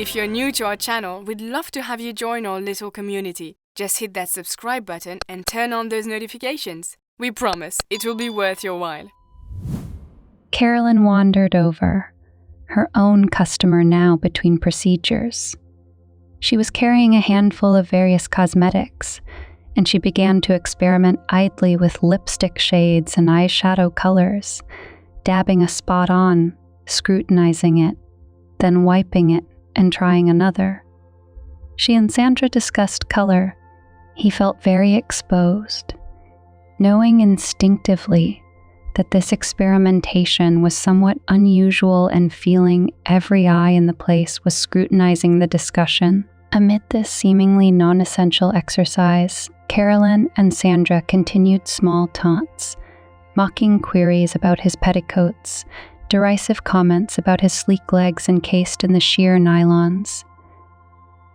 If you're new to our channel, we'd love to have you join our little community. Just hit that subscribe button and turn on those notifications. We promise it will be worth your while. Carolyn wandered over, her own customer now between procedures. She was carrying a handful of various cosmetics, and she began to experiment idly with lipstick shades and eyeshadow colors, dabbing a spot on, scrutinizing it, then wiping it and trying another. She and Sandra discussed color. He felt very exposed, knowing instinctively that this experimentation was somewhat unusual and feeling every eye in the place was scrutinizing the discussion. Amid this seemingly non-essential exercise, Carolyn and Sandra continued small taunts, mocking queries about his petticoats, derisive comments about his sleek legs encased in the sheer nylons.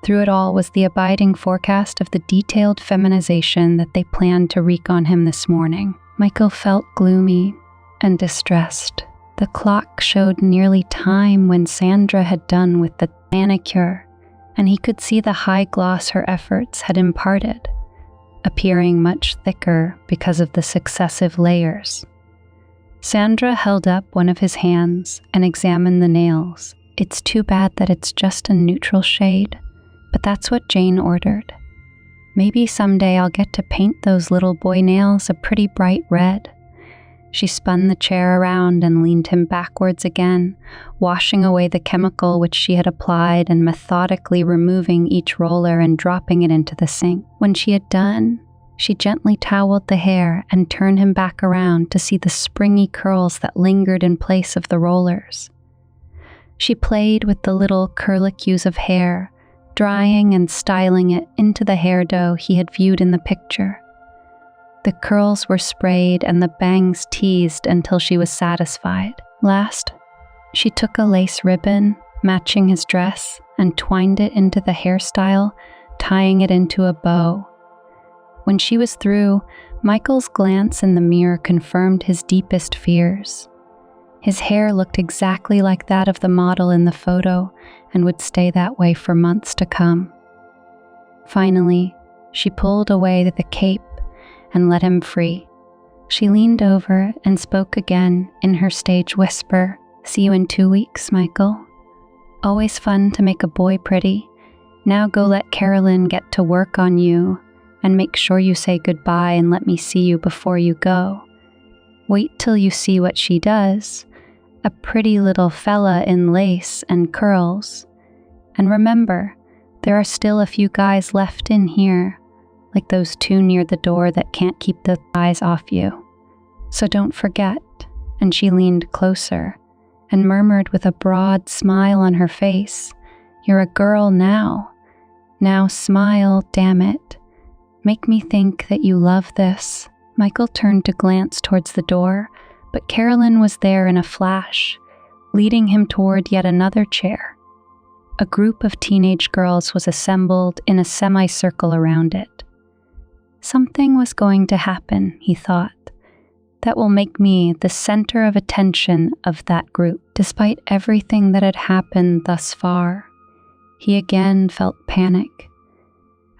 Through it all was the abiding forecast of the detailed feminization that they planned to wreak on him this morning. Michael felt gloomy and distressed. The clock showed nearly time when Sandra had done with the manicure, and he could see the high gloss her efforts had imparted, appearing much thicker because of the successive layers. Sandra held up one of his hands and examined the nails. It's too bad that it's just a neutral shade, but that's what Jane ordered. Maybe someday I'll get to paint those little boy nails a pretty bright red. She spun the chair around and leaned him backwards again, washing away the chemical which she had applied and methodically removing each roller and dropping it into the sink. When she had done, she gently toweled the hair and turned him back around to see the springy curls that lingered in place of the rollers. She played with the little curlicues of hair, drying and styling it into the hair dough he had viewed in the picture. The curls were sprayed and the bangs teased until she was satisfied. Last, she took a lace ribbon matching his dress and twined it into the hairstyle, tying it into a bow. When she was through, Michael's glance in the mirror confirmed his deepest fears. His hair looked exactly like that of the model in the photo and would stay that way for months to come. Finally, she pulled away the cape and let him free. She leaned over and spoke again in her stage whisper. "See you in 2 weeks, Michael. Always fun to make a boy pretty. Now go let Carolyn get to work on you and make sure you say goodbye and let me see you before you go. Wait till you see what she does. A pretty little fella in lace and curls. And remember, there are still a few guys left in here, like those two near the door that can't keep the eyes off you. So don't forget." And she leaned closer and murmured with a broad smile on her face, "You're a girl now. Now smile, damn it. Make me think that you love this." Michael turned to glance towards the door, but Carolyn was there in a flash, leading him toward yet another chair. A group of teenage girls was assembled in a semicircle around it. Something was going to happen, he thought, that will make me the center of attention of that group. Despite everything that had happened thus far, he again felt panic.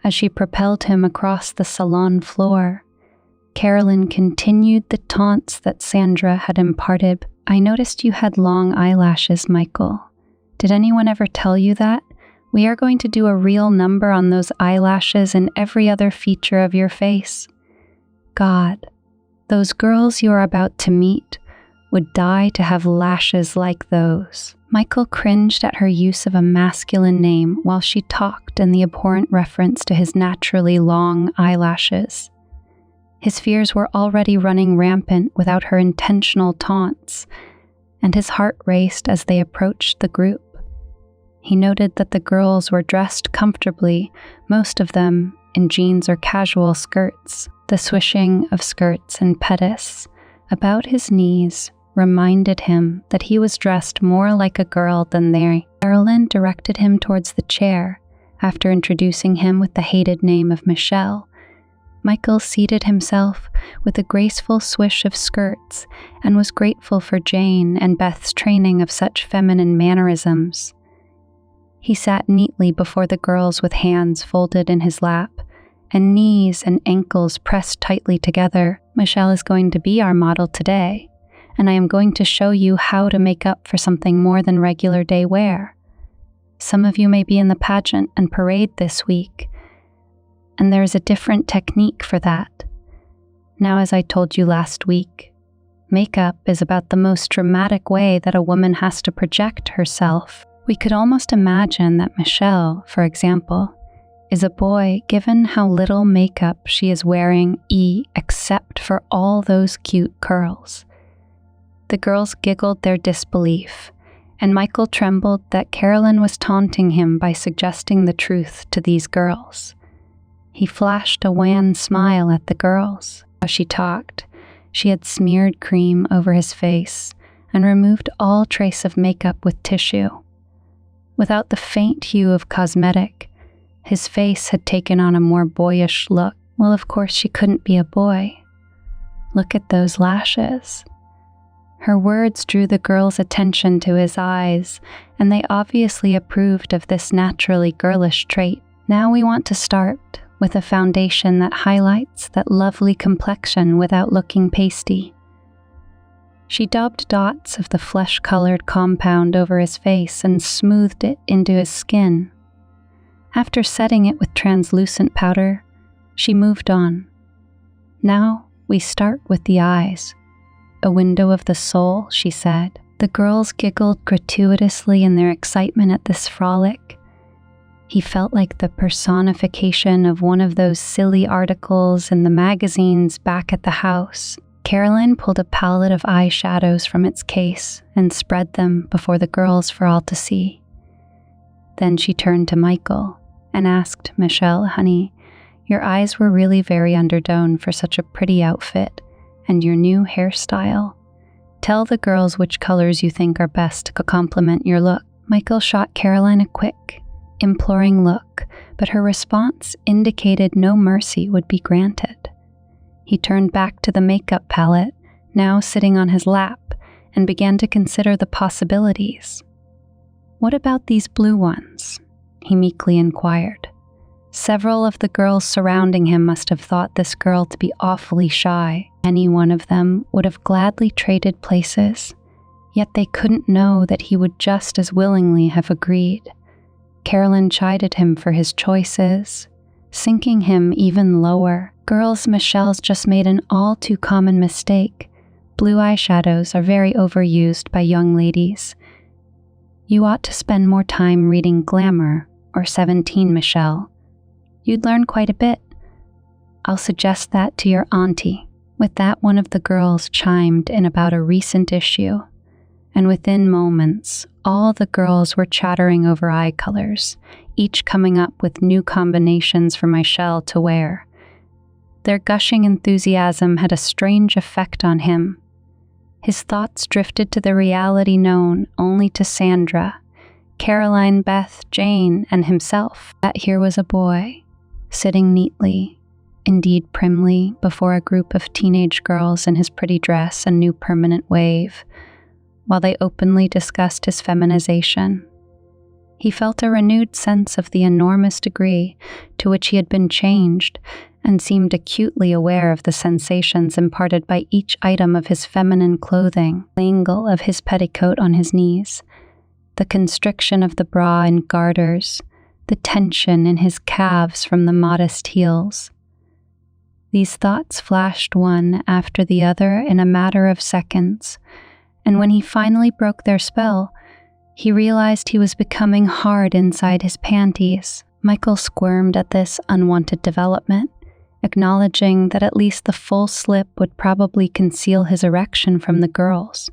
As she propelled him across the salon floor, Carolyn continued the taunts that Sandra had imparted. "I noticed you had long eyelashes, Michael. Did anyone ever tell you that? We are going to do a real number on those eyelashes and every other feature of your face. God, those girls you are about to meet would die to have lashes like those." Michael cringed at her use of a masculine name while she talked in the abhorrent reference to his naturally long eyelashes. His fears were already running rampant without her intentional taunts, and his heart raced as they approached the group. He noted that the girls were dressed comfortably, most of them in jeans or casual skirts. The swishing of skirts and pettice about his knees reminded him that he was dressed more like a girl than they. Carolyn directed him towards the chair after introducing him with the hated name of Michelle. Michael seated himself with a graceful swish of skirts and was grateful for Jane and Beth's training of such feminine mannerisms. He sat neatly before the girls with hands folded in his lap, and knees and ankles pressed tightly together. Michelle is going to be our model today, and I am going to show you how to make up for something more than regular day wear. Some of you may be in the pageant and parade this week, and there is a different technique for that. Now, as I told you last week, makeup is about the most dramatic way that a woman has to project herself. We could almost imagine that Michelle, for example, is a boy given how little makeup she is wearing except for all those cute curls. The girls giggled their disbelief, and Michael trembled that Carolyn was taunting him by suggesting the truth to these girls. He flashed a wan smile at the girls. As she talked, she had smeared cream over his face and removed all trace of makeup with tissue. Without the faint hue of cosmetic, his face had taken on a more boyish look. Well, of course she couldn't be a boy. Look at those lashes. Her words drew the girls' attention to his eyes, and they obviously approved of this naturally girlish trait. Now we want to start with a foundation that highlights that lovely complexion without looking pasty. She daubed dots of the flesh-colored compound over his face and smoothed it into his skin. After setting it with translucent powder, she moved on. Now we start with the eyes. A window of the soul, she said. The girls giggled gratuitously in their excitement at this frolic. He felt like the personification of one of those silly articles in the magazines back at the house. Carolyn pulled a palette of eyeshadows from its case and spread them before the girls for all to see. Then she turned to Michael and asked, "Michelle, honey, your eyes were really very underdone for such a pretty outfit and your new hairstyle. Tell the girls which colors you think are best to complement your look." Michael shot Caroline a quick, imploring look, but her response indicated no mercy would be granted. He turned back to the makeup palette, now sitting on his lap, and began to consider the possibilities. "What about these blue ones?" he meekly inquired. Several of the girls surrounding him must have thought this girl to be awfully shy. Any one of them would have gladly traded places, yet they couldn't know that he would just as willingly have agreed. Carolyn chided him for his choices, sinking him even lower. "Girls, Michelle's just made an all too common mistake. Blue eyeshadows are very overused by young ladies. You ought to spend more time reading Glamour or 17, Michelle. You'd learn quite a bit. I'll suggest that to your auntie." With that, one of the girls chimed in about a recent issue, and within moments, all the girls were chattering over eye colors, each coming up with new combinations for Michelle to wear. Their gushing enthusiasm had a strange effect on him. His thoughts drifted to the reality known only to Sandra, Caroline, Beth, Jane, and himself. That here was a boy, sitting neatly, indeed primly, before a group of teenage girls in his pretty dress and new permanent wave, while they openly discussed his feminization. He felt a renewed sense of the enormous degree to which he had been changed, and seemed acutely aware of the sensations imparted by each item of his feminine clothing, the angle of his petticoat on his knees, the constriction of the bra and garters, the tension in his calves from the modest heels. These thoughts flashed one after the other in a matter of seconds, and when he finally broke their spell, he realized he was becoming hard inside his panties. Michael squirmed at this unwanted development, acknowledging that at least the full slip would probably conceal his erection from the girls.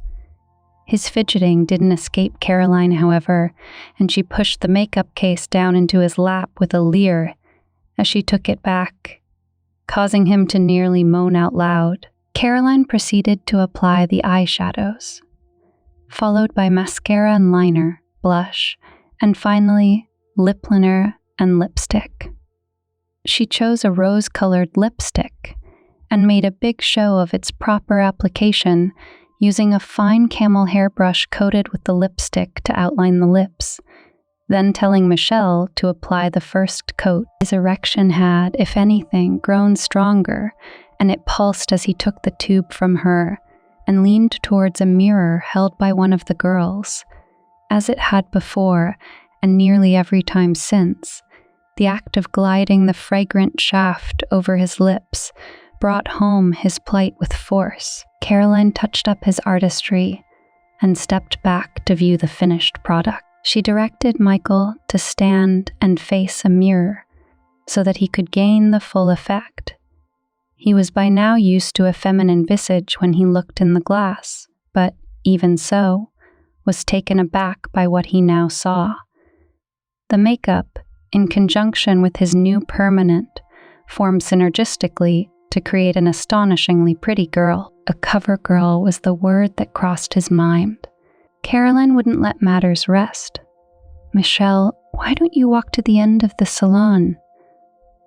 His fidgeting didn't escape Caroline, however, and she pushed the makeup case down into his lap with a leer as she took it back, causing him to nearly moan out loud. Caroline proceeded to apply the eyeshadows, followed by mascara and liner, blush, and finally lip liner and lipstick. She chose a rose-colored lipstick and made a big show of its proper application, using a fine camel hairbrush coated with the lipstick to outline the lips. then telling Michelle to apply the first coat. His erection had, if anything, grown stronger, and it pulsed as he took the tube from her and leaned towards a mirror held by one of the girls. As it had before, and nearly every time since, the act of gliding the fragrant shaft over his lips brought home his plight with force. Caroline touched up his artistry and stepped back to view the finished product. She directed Michael to stand and face a mirror so that he could gain the full effect. He was by now used to a feminine visage when he looked in the glass, but even so, was taken aback by what he now saw. The makeup, in conjunction with his new permanent, formed synergistically to create an astonishingly pretty girl. A cover girl was the word that crossed his mind. Caroline wouldn't let matters rest. "Michelle, why don't you walk to the end of the salon,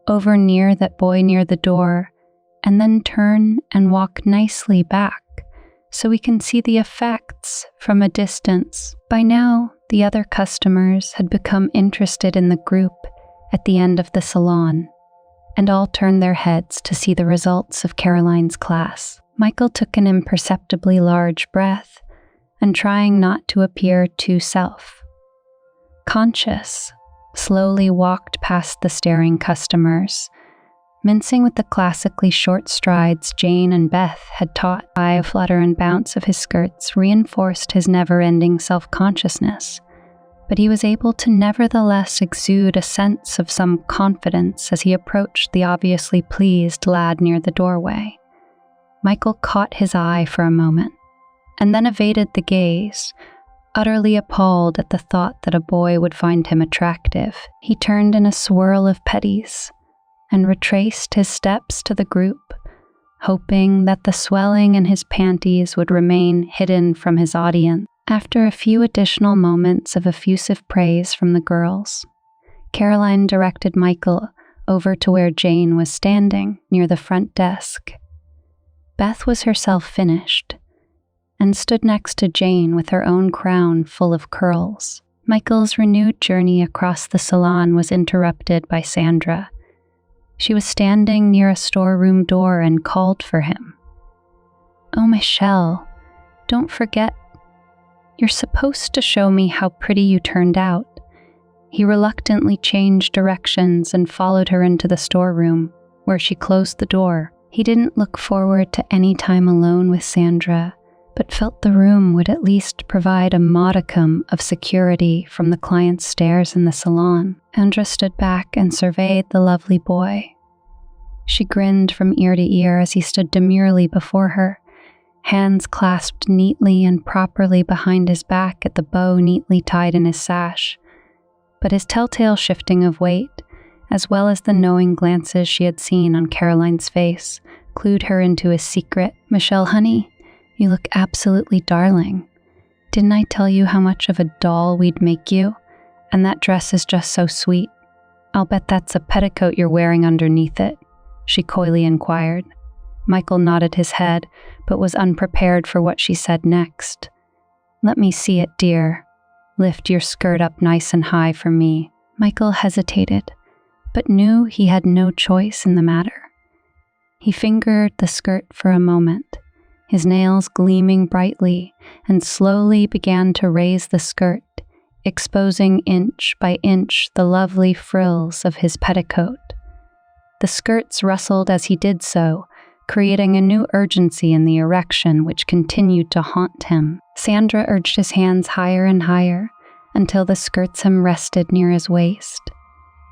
over near that boy near the door, and then turn and walk nicely back, so we can see the effects from a distance?" By now, the other customers had become interested in the group at the end of the salon, and all turned their heads to see the results of Caroline's class. Michael took an imperceptibly large breath, and trying not to appear too self-conscious, slowly walked past the staring customers, mincing with the classically short strides Jane and Beth had taught. The flutter and bounce of his skirts reinforced his never-ending self-consciousness, but he was able to nevertheless exude a sense of some confidence as he approached the obviously pleased lad near the doorway. Michael caught his eye for a moment, and then evaded the gaze, utterly appalled at the thought that a boy would find him attractive. He turned in a swirl of petties and retraced his steps to the group, hoping that the swelling in his panties would remain hidden from his audience. After a few additional moments of effusive praise from the girls, Caroline directed Michael over to where Jane was standing near the front desk. Beth was herself finished and stood next to Jane with her own crown full of curls. Michael's renewed journey across the salon was interrupted by Sandra. She was standing near a storeroom door and called for him. "Oh, Michelle, don't forget, you're supposed to show me how pretty you turned out." He reluctantly changed directions and followed her into the storeroom, where she closed the door. He didn't look forward to any time alone with Sandra, but felt the room would at least provide a modicum of security from the client's stares in the salon. Sandra stood back and surveyed the lovely boy. She grinned from ear to ear as he stood demurely before her, hands clasped neatly and properly behind his back at the bow neatly tied in his sash. But his telltale shifting of weight, as well as the knowing glances she had seen on Caroline's face, clued her into his secret. "Michelle, honey, you look absolutely darling. Didn't I tell you how much of a doll we'd make you? And that dress is just so sweet. I'll bet that's a petticoat you're wearing underneath it," she coyly inquired. Michael nodded his head, but was unprepared for what she said next. "Let me see it, dear. Lift your skirt up nice and high for me." Michael hesitated, but knew he had no choice in the matter. He fingered the skirt for a moment, his nails gleaming brightly, and slowly began to raise the skirt, exposing inch by inch the lovely frills of his petticoat. The skirts rustled as he did so, creating a new urgency in the erection which continued to haunt him. Sandra urged his hands higher and higher until the skirts hem rested near his waist.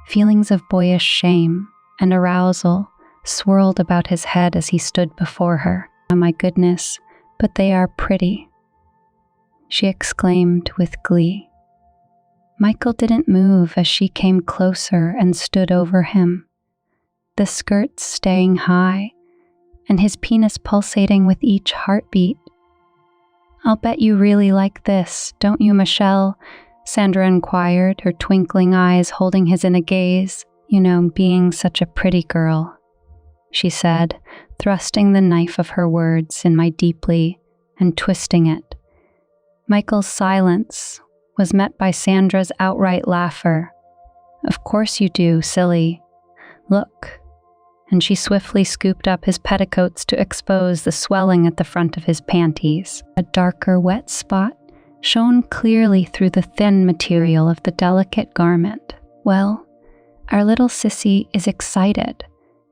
Feelings of boyish shame and arousal swirled about his head as he stood before her. "Oh my goodness, but they are pretty," she exclaimed with glee. Michael didn't move as she came closer and stood over him, the skirts staying high and his penis pulsating with each heartbeat. "I'll bet you really like this, don't you, Michelle?" Sandra inquired, her twinkling eyes holding his in a gaze. "You know, being such a pretty girl," she said, thrusting the knife of her words in my deeply and twisting it. Michael's silence was met by Sandra's outright laughter. "Of course you do, silly. Look." And she swiftly scooped up his petticoats to expose the swelling at the front of his panties. A darker, wet spot shone clearly through the thin material of the delicate garment. "Well, our little sissy is excited.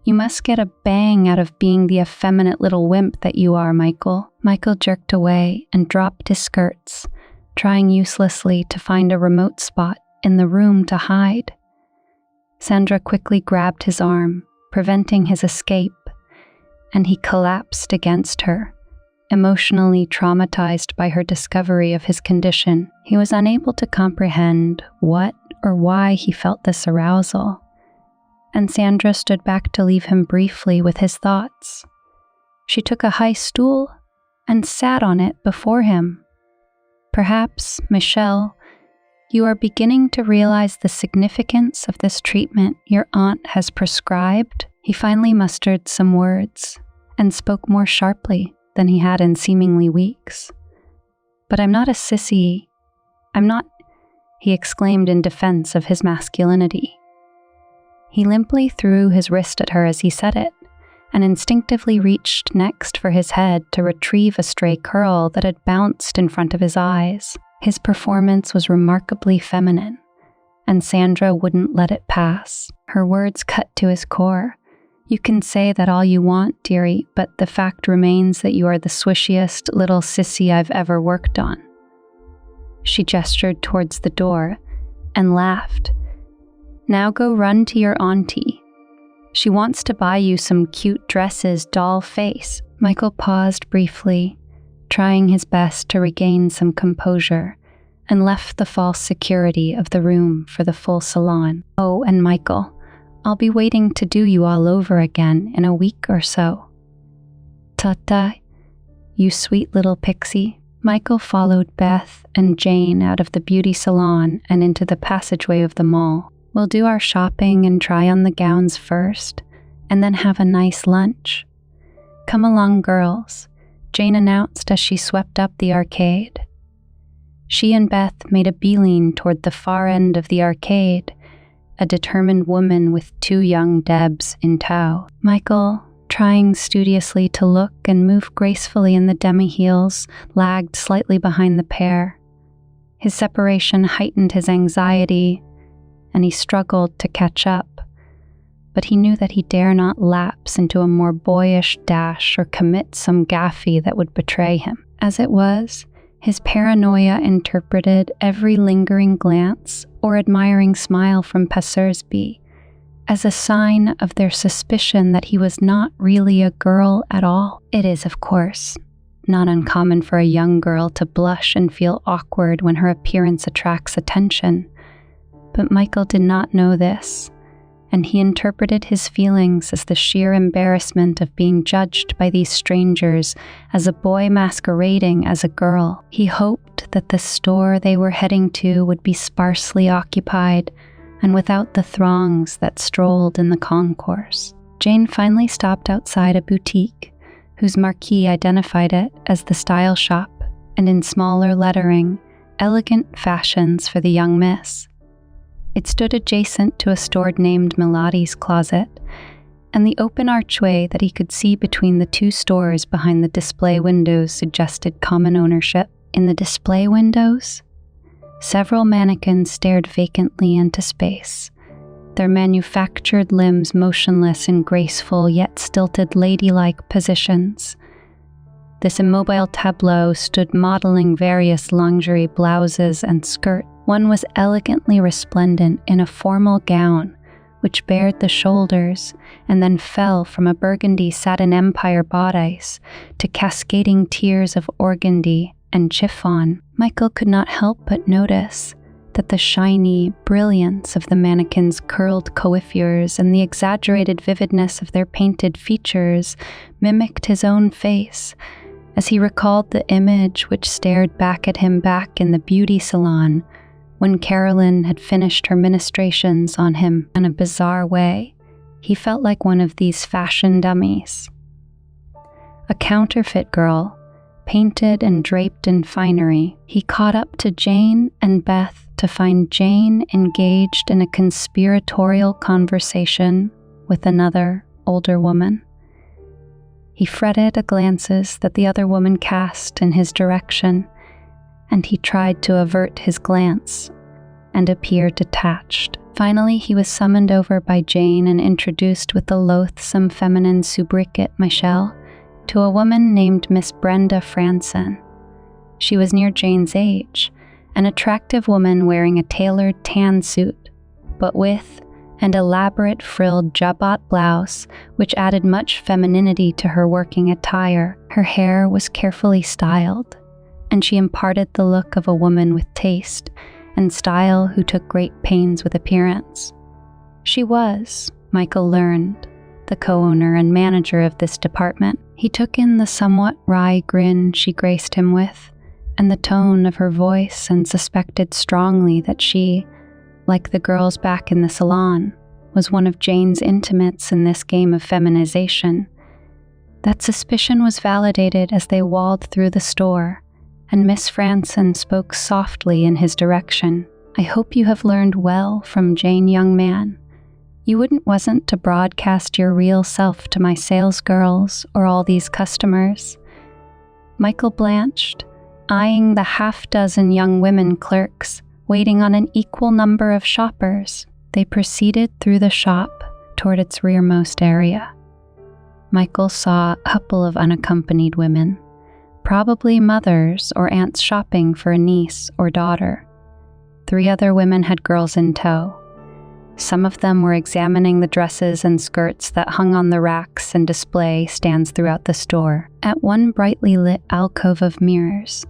You must get a bang out of being the effeminate little wimp that you are, Michael." Michael jerked away and dropped his skirts, trying uselessly to find a remote spot in the room to hide. Sandra quickly grabbed his arm, preventing his escape, and he collapsed against her, emotionally traumatized by her discovery of his condition. He was unable to comprehend what or why he felt this arousal, and Sandra stood back to leave him briefly with his thoughts. She took a high stool and sat on it before him. "Perhaps, Michelle, you are beginning to realize the significance of this treatment your aunt has prescribed." He finally mustered some words and spoke more sharply than he had in seemingly weeks. "But I'm not a sissy. I'm not," he exclaimed in defense of his masculinity. He limply threw his wrist at her as he said it, and instinctively reached next for his head to retrieve a stray curl that had bounced in front of his eyes. His performance was remarkably feminine, and Sandra wouldn't let it pass. Her words cut to his core. "You can say that all you want, dearie, but the fact remains that you are the swishiest little sissy I've ever worked on." She gestured towards the door and laughed. "Now go run to your auntie. She wants to buy you some cute dresses, doll face." Michael paused briefly, trying his best to regain some composure, and left the false security of the room for the full salon. "Oh, and Michael, I'll be waiting to do you all over again in a week or so." "Ta-ta, you sweet little pixie." Michael followed Beth and Jane out of the beauty salon and into the passageway of the mall. "We'll do our shopping and try on the gowns first, and then have a nice lunch. Come along, girls," Jane announced as she swept up the arcade. She and Beth made a beeline toward the far end of the arcade, a determined woman with 2 young Debs in tow. Michael, trying studiously to look and move gracefully in the demi-heels, lagged slightly behind the pair. His separation heightened his anxiety, and he struggled to catch up, but he knew that he dare not lapse into a more boyish dash or commit some gaffe that would betray him. As it was, his paranoia interpreted every lingering glance or admiring smile from Passersby as a sign of their suspicion that he was not really a girl at all. It is, of course, not uncommon for a young girl to blush and feel awkward when her appearance attracts attention, but Michael did not know this, and he interpreted his feelings as the sheer embarrassment of being judged by these strangers as a boy masquerading as a girl. He hoped that the store they were heading to would be sparsely occupied and without the throngs that strolled in the concourse. Jane finally stopped outside a boutique whose marquee identified it as the Style Shop, and in smaller lettering, "Elegant Fashions for the Young Miss." It stood adjacent to a store named Melodi's Closet, and the open archway that he could see between the 2 stores behind the display windows suggested common ownership. In the display windows, several mannequins stared vacantly into space, their manufactured limbs motionless in graceful yet stilted ladylike positions. This immobile tableau stood modeling various lingerie blouses and skirts. One was elegantly resplendent in a formal gown, which bared the shoulders and then fell from a burgundy satin empire bodice to cascading tiers of organdy and chiffon. Michael could not help but notice that the shiny brilliance of the mannequins' curled coiffures and the exaggerated vividness of their painted features mimicked his own face, as he recalled the image which stared back at him back in the beauty salon when Carolyn had finished her ministrations on him. In a bizarre way, he felt like one of these fashion dummies. A counterfeit girl, painted and draped in finery. He caught up to Jane and Beth to find Jane engaged in a conspiratorial conversation with another, older woman. He fretted at glances that the other woman cast in his direction, and he tried to avert his glance and appear detached. Finally, he was summoned over by Jane and introduced with the loathsome feminine sobriquet Michelle to a woman named Miss Brenda Franson. She was near Jane's age, an attractive woman wearing a tailored tan suit, but with an elaborate frilled jabot blouse which added much femininity to her working attire. Her hair was carefully styled, and she imparted the look of a woman with taste and style who took great pains with appearance. She was, Michael learned, the co-owner and manager of this department. He took in the somewhat wry grin she graced him with, and the tone of her voice, and suspected strongly that she, like the girls back in the salon, was one of Jane's intimates in this game of feminization. That suspicion was validated as they walled through the store, and Miss Franson spoke softly in his direction. "I hope you have learned well from Jane, young man. You wasn't to broadcast your real self to my sales girls or all these customers." Michael blanched, eyeing the half-dozen young women clerks waiting on an equal number of shoppers. They proceeded through the shop toward its rearmost area. Michael saw a couple of unaccompanied women, probably mothers or aunts shopping for a niece or daughter. 3 other women had girls in tow. Some of them were examining the dresses and skirts that hung on the racks and display stands throughout the store. At one brightly lit alcove of mirrors,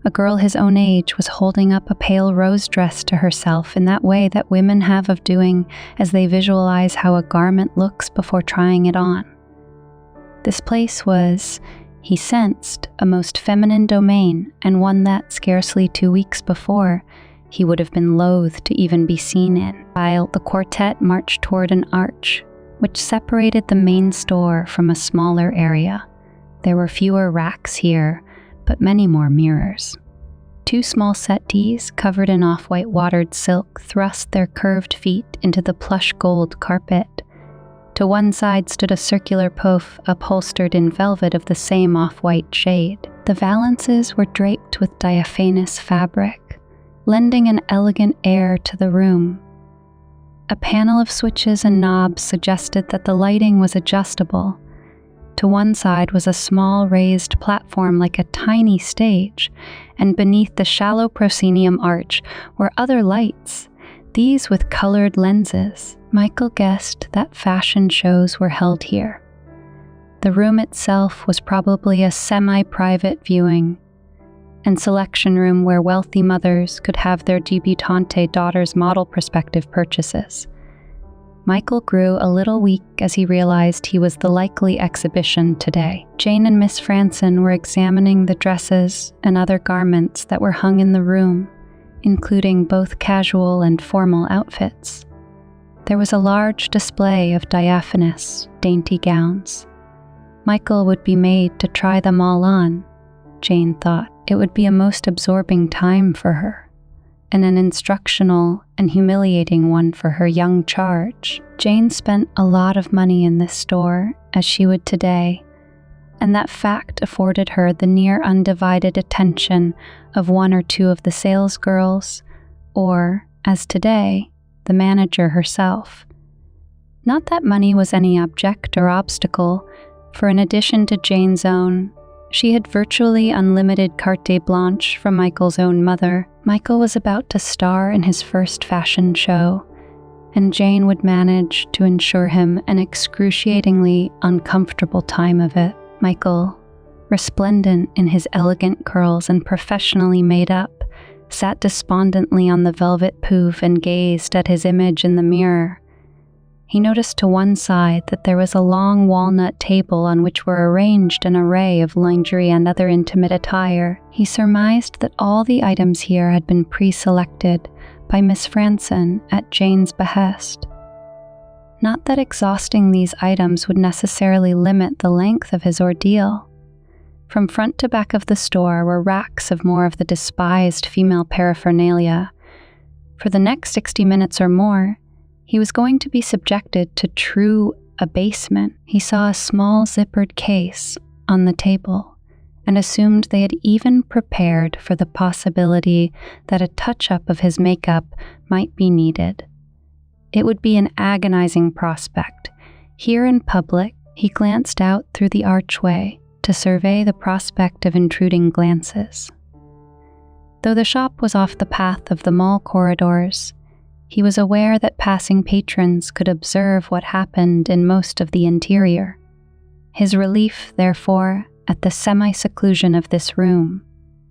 a girl his own age was holding up a pale rose dress to herself in that way that women have of doing as they visualize how a garment looks before trying it on. This place was, he sensed, a most feminine domain, and one that, scarcely 2 weeks before, he would have been loath to even be seen in. While the quartet marched toward an arch, which separated the main store from a smaller area. There were fewer racks here, but many more mirrors. 2 small settees covered in off-white watered silk thrust their curved feet into the plush gold carpet. To one side stood a circular pouf upholstered in velvet of the same off-white shade. The valances were draped with diaphanous fabric, lending an elegant air to the room. A panel of switches and knobs suggested that the lighting was adjustable. To one side was a small raised platform like a tiny stage, and beneath the shallow proscenium arch were other lights, these with colored lenses. Michael guessed that fashion shows were held here. The room itself was probably a semi-private viewing and selection room where wealthy mothers could have their debutante daughters' model prospective purchases. Michael grew a little weak as he realized he was the likely exhibition today. Jane and Miss Franson were examining the dresses and other garments that were hung in the room, including both casual and formal outfits. There was a large display of diaphanous, dainty gowns. Michael would be made to try them all on, Jane thought. It would be a most absorbing time for her, and an instructional and humiliating one for her young charge. Jane spent a lot of money in this store, as she would today, and that fact afforded her the near undivided attention of 1 or 2 of the sales girls, or, as today, the manager herself. Not that money was any object or obstacle, for in addition to Jane's own, she had virtually unlimited carte blanche from Michael's own mother. Michael was about to star in his first fashion show, and Jane would manage to ensure him an excruciatingly uncomfortable time of it. Michael, resplendent in his elegant curls and professionally made up, sat despondently on the velvet pouf and gazed at his image in the mirror. He noticed to one side that there was a long walnut table on which were arranged an array of lingerie and other intimate attire. He surmised that all the items here had been pre-selected by Miss Franson at Jane's behest. Not that exhausting these items would necessarily limit the length of his ordeal. From front to back of the store were racks of more of the despised female paraphernalia. For the next 60 minutes or more, he was going to be subjected to true abasement. He saw a small zippered case on the table and assumed they had even prepared for the possibility that a touch-up of his makeup might be needed. It would be an agonizing prospect. Here in public, he glanced out through the archway to survey the prospect of intruding glances. Though the shop was off the path of the mall corridors, he was aware that passing patrons could observe what happened in most of the interior. His relief, therefore, at the semi-seclusion of this room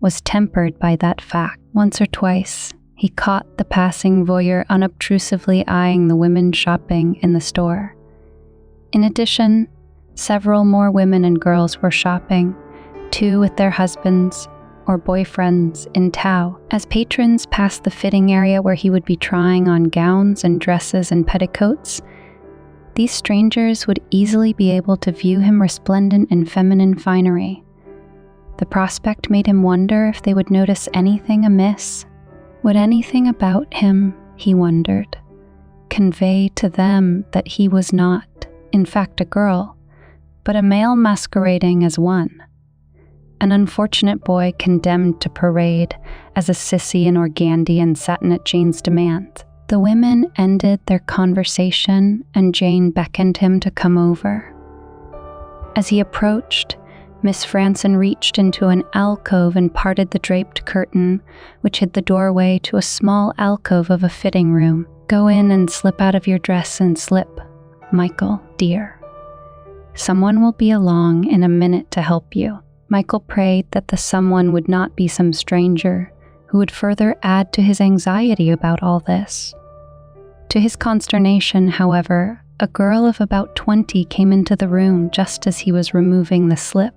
was tempered by that fact. Once or twice, he caught the passing voyeur unobtrusively eyeing the women shopping in the store. In addition, several more women and girls were shopping, two with their husbands or boyfriends in tow. As patrons passed the fitting area where he would be trying on gowns and dresses and petticoats, these strangers would easily be able to view him resplendent in feminine finery. The prospect made him wonder if they would notice anything amiss. Would anything about him, he wondered, convey to them that he was not, in fact, a girl, but a male masquerading as one? An unfortunate boy condemned to parade as a sissy in organdy and satin at Jane's demand. The women ended their conversation and Jane beckoned him to come over. As he approached, Miss Franson reached into an alcove and parted the draped curtain, which hid the doorway to a small alcove of a fitting room. "Go in and slip out of your dress and slip, Michael, dear. Someone will be along in a minute to help you." Michael prayed that the someone would not be some stranger who would further add to his anxiety about all this. To his consternation, however, a girl of about 20 came into the room just as he was removing the slip.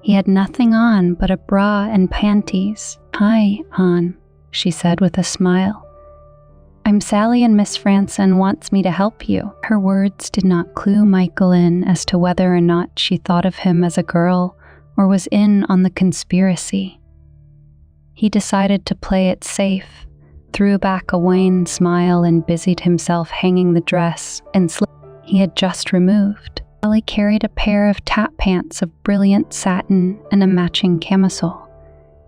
He had nothing on but a bra and panties. "Hi, hon," she said with a smile. "I'm Sally and Miss Franson wants me to help you." Her words did not clue Michael in as to whether or not she thought of him as a girl or was in on the conspiracy. He decided to play it safe, threw back a wan smile and busied himself hanging the dress and slip he had just removed. Sally carried a pair of tap pants of brilliant satin and a matching camisole.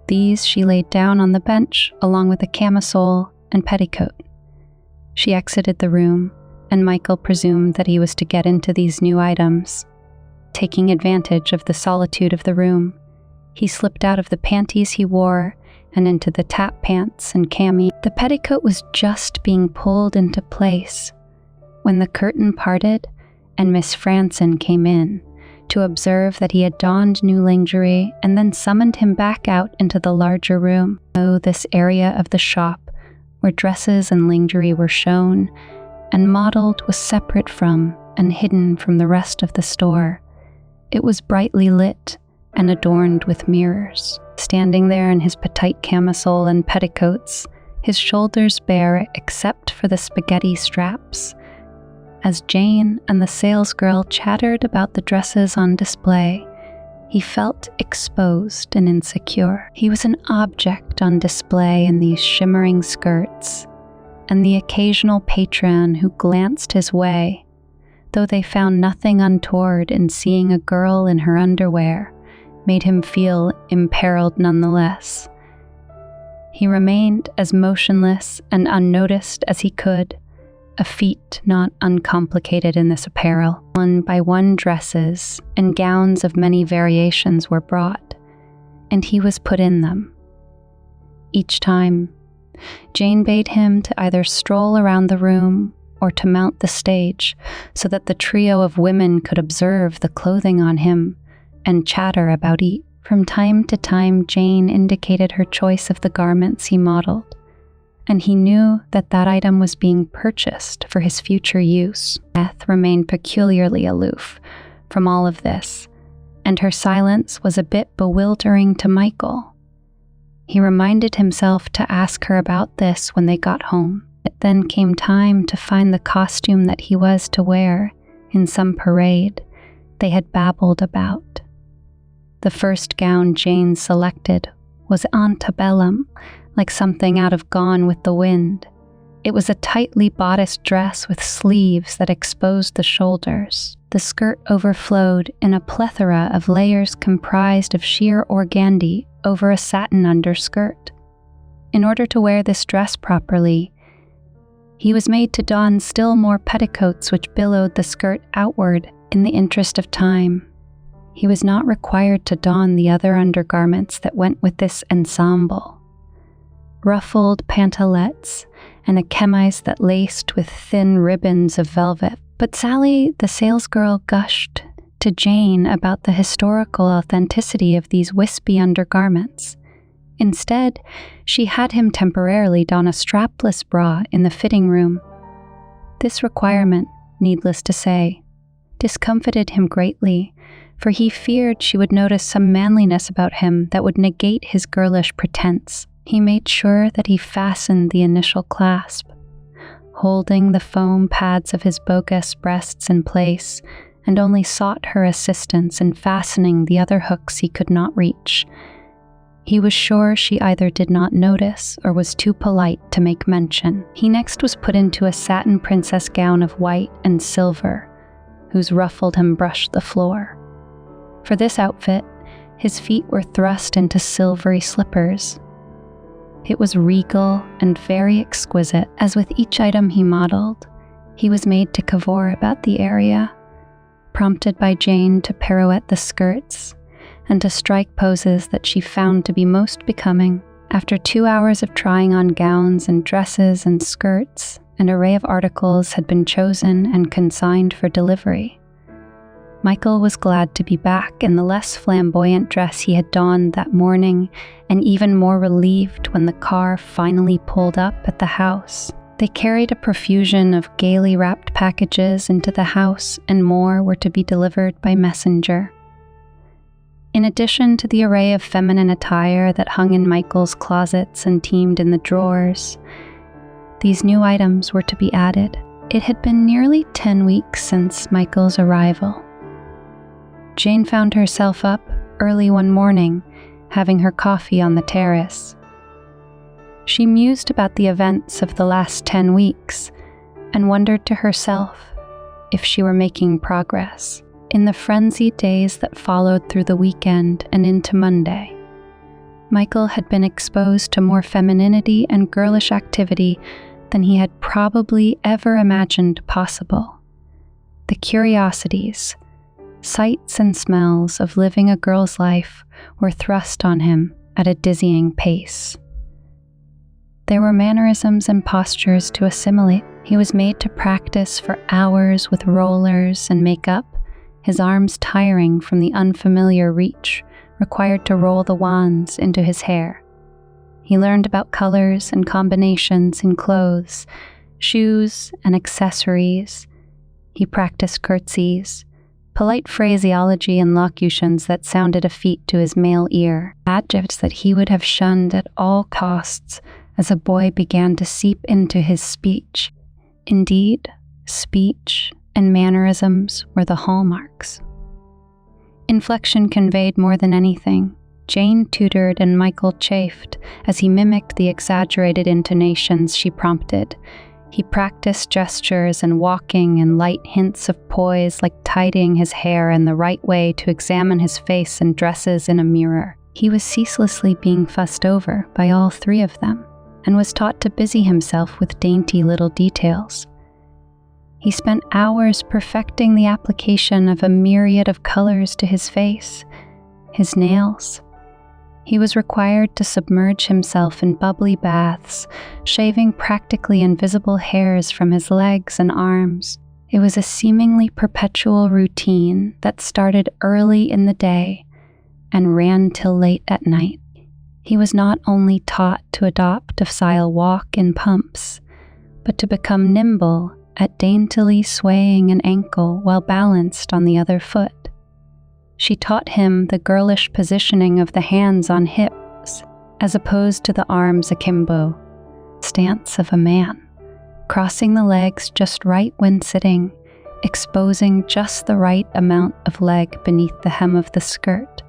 These she laid down on the bench along with a camisole and petticoat. She exited the room, and Michael presumed that he was to get into these new items. Taking advantage of the solitude of the room, he slipped out of the panties he wore and into the tap pants and cami. The petticoat was just being pulled into place when the curtain parted and Miss Franson came in to observe that he had donned new lingerie and then summoned him back out into the larger room. Oh, this area of the shop where dresses and lingerie were shown and modeled was separate from and hidden from the rest of the store. It was brightly lit and adorned with mirrors. Standing there in his petite camisole and petticoats, his shoulders bare except for the spaghetti straps, as Jane and the salesgirl chattered about the dresses on display, he felt exposed and insecure. He was an object on display in these shimmering skirts, and the occasional patron who glanced his way, though they found nothing untoward in seeing a girl in her underwear, made him feel imperiled nonetheless. He remained as motionless and unnoticed as he could, a feat not uncomplicated in this apparel. One by one dresses and gowns of many variations were brought, and he was put in them. Each time, Jane bade him to either stroll around the room or to mount the stage so that the trio of women could observe the clothing on him and chatter about each. From time to time, Jane indicated her choice of the garments he modeled, and he knew that that item was being purchased for his future use. Beth remained peculiarly aloof from all of this, and her silence was a bit bewildering to Michael. He reminded himself to ask her about this when they got home. It then came time to find the costume that he was to wear in some parade they had babbled about. The first gown Jane selected was antebellum, like something out of Gone with the Wind. It was a tightly bodiced dress with sleeves that exposed the shoulders. The skirt overflowed in a plethora of layers comprised of sheer organdie over a satin underskirt. In order to wear this dress properly, he was made to don still more petticoats which billowed the skirt outward in the interest of time. He was not required to don the other undergarments that went with this ensemble. Ruffled pantalettes and a chemise that laced with thin ribbons of velvet. But Sally, the salesgirl, gushed to Jane about the historical authenticity of these wispy undergarments. Instead, she had him temporarily don a strapless bra in the fitting room. This requirement, needless to say, discomfited him greatly, for he feared she would notice some manliness about him that would negate his girlish pretense. He made sure that he fastened the initial clasp, holding the foam pads of his bogus breasts in place, and only sought her assistance in fastening the other hooks he could not reach. He was sure she either did not notice or was too polite to make mention. He next was put into a satin princess gown of white and silver, whose ruffled hem brushed the floor. For this outfit, his feet were thrust into silvery slippers. It was regal and very exquisite. As with each item he modeled, he was made to cavor about the area, prompted by Jane to pirouette the skirts and to strike poses that she found to be most becoming. After 2 hours of trying on gowns and dresses and skirts, an array of articles had been chosen and consigned for delivery. Michael was glad to be back in the less flamboyant dress he had donned that morning, and even more relieved when the car finally pulled up at the house. They carried a profusion of gaily wrapped packages into the house, and more were to be delivered by messenger. In addition to the array of feminine attire that hung in Michael's closets and teemed in the drawers, these new items were to be added. It had been nearly 10 weeks since Michael's arrival. Jane found herself up early one morning, having her coffee on the terrace. She mused about the events of the last 10 weeks and wondered to herself if she were making progress. In the frenzied days that followed through the weekend and into Monday, Michael had been exposed to more femininity and girlish activity than he had probably ever imagined possible. The curiosities, sights and smells of living a girl's life were thrust on him at a dizzying pace. There were mannerisms and postures to assimilate. He was made to practice for hours with rollers and makeup, his arms tiring from the unfamiliar reach required to roll the wands into his hair. He learned about colors and combinations in clothes, shoes, and accessories. He practiced curtsies, polite phraseology and locutions that sounded a feat to his male ear, adjectives that he would have shunned at all costs as a boy began to seep into his speech. Indeed, speech and mannerisms were the hallmarks. Inflection conveyed more than anything. Jane tutored and Michael chafed as he mimicked the exaggerated intonations she prompted. He practiced gestures and walking and light hints of poise, like tidying his hair in the right way to examine his face and dresses in a mirror. He was ceaselessly being fussed over by all three of them, and was taught to busy himself with dainty little details. He spent hours perfecting the application of a myriad of colors to his face, his nails. He was required to submerge himself in bubbly baths, shaving practically invisible hairs from his legs and arms. It was a seemingly perpetual routine that started early in the day and ran till late at night. He was not only taught to adopt a facile walk in pumps, but to become nimble at daintily swaying an ankle while balanced on the other foot. She taught him the girlish positioning of the hands on hips, as opposed to the arms akimbo, stance of a man, crossing the legs just right when sitting, exposing just the right amount of leg beneath the hem of the skirt,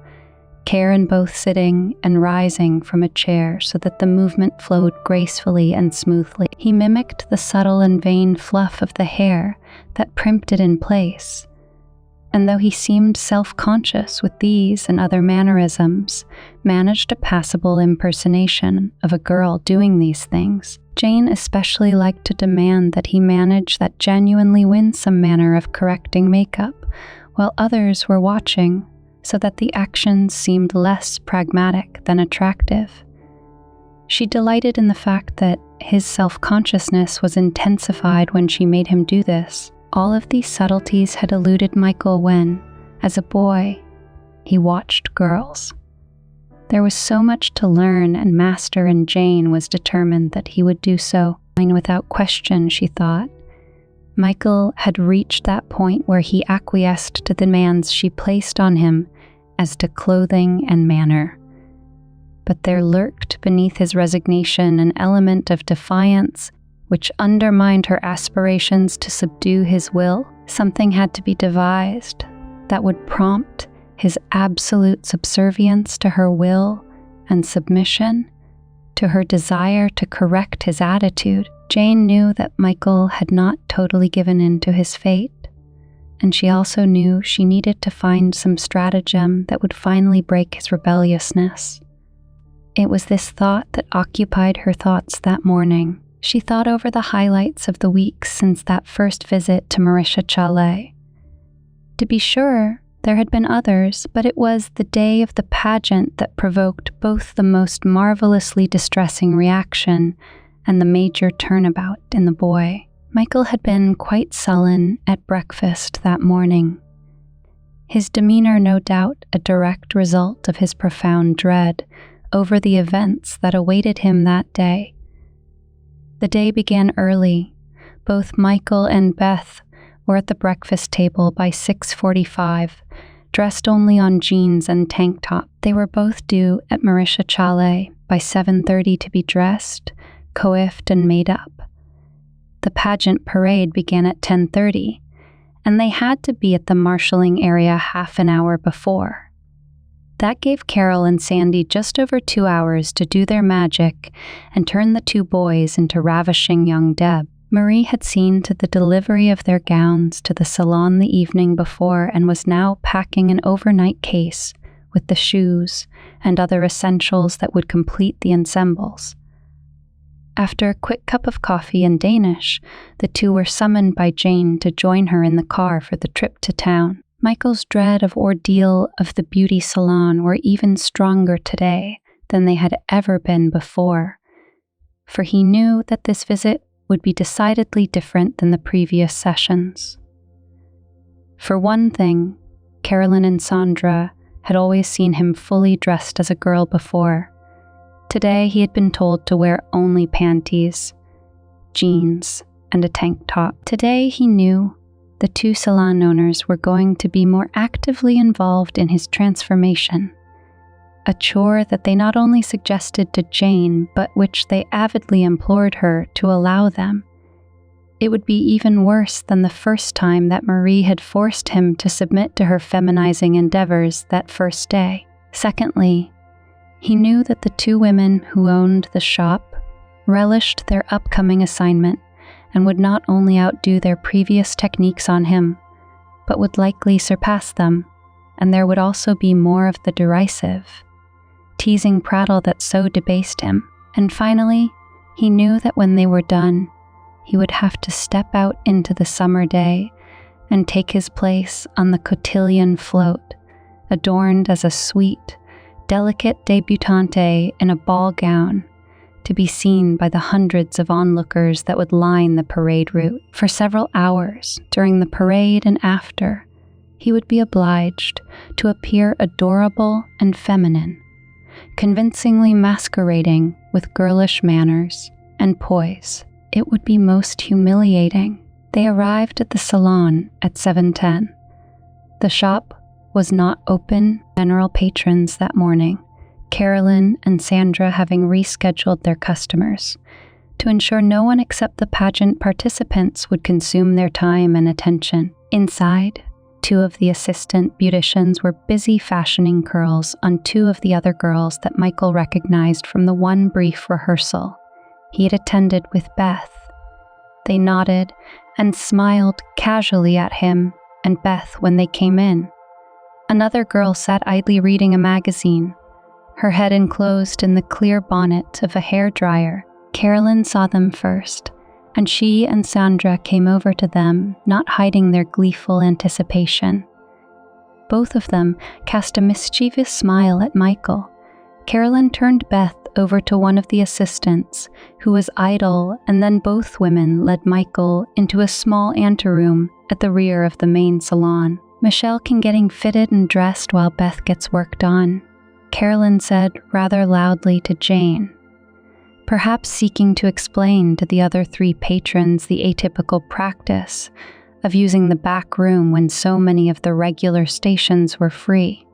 Karen both sitting and rising from a chair so that the movement flowed gracefully and smoothly. He mimicked the subtle and vain fluff of the hair that primped it in place. And though he seemed self-conscious with these and other mannerisms, managed a passable impersonation of a girl doing these things, Jane especially liked to demand that he manage that genuinely winsome manner of correcting makeup, while others were watching, so that the actions seemed less pragmatic than attractive. She delighted in the fact that his self-consciousness was intensified when she made him do this. All of these subtleties had eluded Michael when, as a boy, he watched girls. There was so much to learn and master, and Jane was determined that he would do so. Without question, she thought. Michael had reached that point where he acquiesced to the demands she placed on him as to clothing and manner. But there lurked beneath his resignation an element of defiance which undermined her aspirations to subdue his will. Something had to be devised that would prompt his absolute subservience to her will and submission to her desire to correct his attitude. Jane knew that Michael had not totally given in to his fate, and she also knew she needed to find some stratagem that would finally break his rebelliousness. It was this thought that occupied her thoughts that morning. She thought over the highlights of the weeks since that first visit to Marisha Chalet. To be sure, there had been others, but it was the day of the pageant that provoked both the most marvelously distressing reaction and the major turnabout in the boy. Michael had been quite sullen at breakfast that morning. His demeanor, no doubt, a direct result of his profound dread over the events that awaited him that day. The day began early. Both Michael and Beth were at the breakfast table by 6:45, dressed only on jeans and tank top. They were both due at Marisha Chalet by 7:30 to be dressed, coiffed, and made up. The pageant parade began at 10:30, and they had to be at the marshalling area half an hour before. That gave Carol and Sandy just over 2 hours to do their magic and turn the two boys into ravishing young Deb. Marie had seen to the delivery of their gowns to the salon the evening before and was now packing an overnight case with the shoes and other essentials that would complete the ensembles. After a quick cup of coffee in Danish, the two were summoned by Jane to join her in the car for the trip to town. Michael's dread of ordeal of the beauty salon were even stronger today than they had ever been before, for he knew that this visit would be decidedly different than the previous sessions. For one thing, Carolyn and Sandra had always seen him fully dressed as a girl before. Today he had been told to wear only panties, jeans, and a tank top. Today he knew the two salon owners were going to be more actively involved in his transformation, a chore that they not only suggested to Jane, but which they avidly implored her to allow them. It would be even worse than the first time that Marie had forced him to submit to her feminizing endeavors that first day. Secondly, he knew that the two women who owned the shop relished their upcoming assignment and would not only outdo their previous techniques on him, but would likely surpass them, and there would also be more of the derisive, teasing prattle that so debased him. And finally, he knew that when they were done, he would have to step out into the summer day and take his place on the cotillion float, adorned as a sweet, delicate debutante in a ball gown, to be seen by the hundreds of onlookers that would line the parade route. For several hours, during the parade and after, he would be obliged to appear adorable and feminine, convincingly masquerading with girlish manners and poise. It would be most humiliating. They arrived at the salon at 7:10. The shop was not open to general patrons that morning, Carolyn and Sandra having rescheduled their customers to ensure no one except the pageant participants would consume their time and attention. Inside, Two of the assistant beauticians were busy fashioning curls on two of the other girls that Michael recognized from the one brief rehearsal he had attended with Beth. They nodded and smiled casually at him and Beth when they came in. Another girl sat idly reading a magazine, her head enclosed in the clear bonnet of a hairdryer. Carolyn saw them first, and she and Sandra came over to them, not hiding their gleeful anticipation. Both of them cast a mischievous smile at Michael. Carolyn turned Beth over to one of the assistants, who was idle, and then both women led Michael into a small anteroom at the rear of the main salon. "Michelle can getting fitted and dressed while Beth gets worked on," Carolyn said rather loudly to Jane, perhaps seeking to explain to the other three patrons the atypical practice of using the back room when so many of the regular stations were free.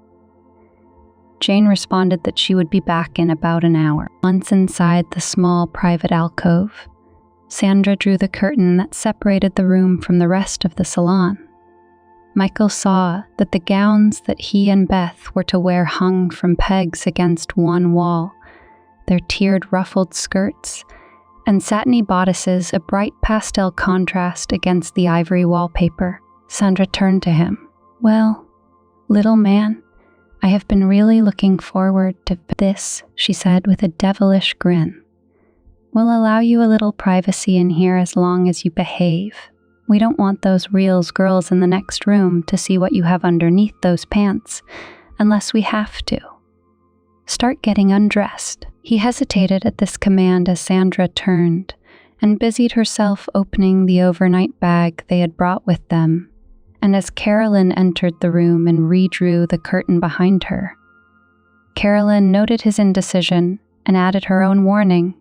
Jane responded that she would be back in about an hour. Once inside the small private alcove, Sandra drew the curtain that separated the room from the rest of the salon. Michael saw that the gowns that he and Beth were to wear hung from pegs against one wall, their tiered ruffled skirts and satiny bodices a bright pastel contrast against the ivory wallpaper. Sandra turned to him. "Well, little man, I have been really looking forward to this," she said with a devilish grin. "We'll allow you a little privacy in here as long as you behave. We don't want those Reels girls in the next room to see what you have underneath those pants, unless we have to. Start getting undressed." He hesitated at this command as Sandra turned and busied herself opening the overnight bag they had brought with them, and as Carolyn entered the room and redrew the curtain behind her, Carolyn noted his indecision and added her own warning.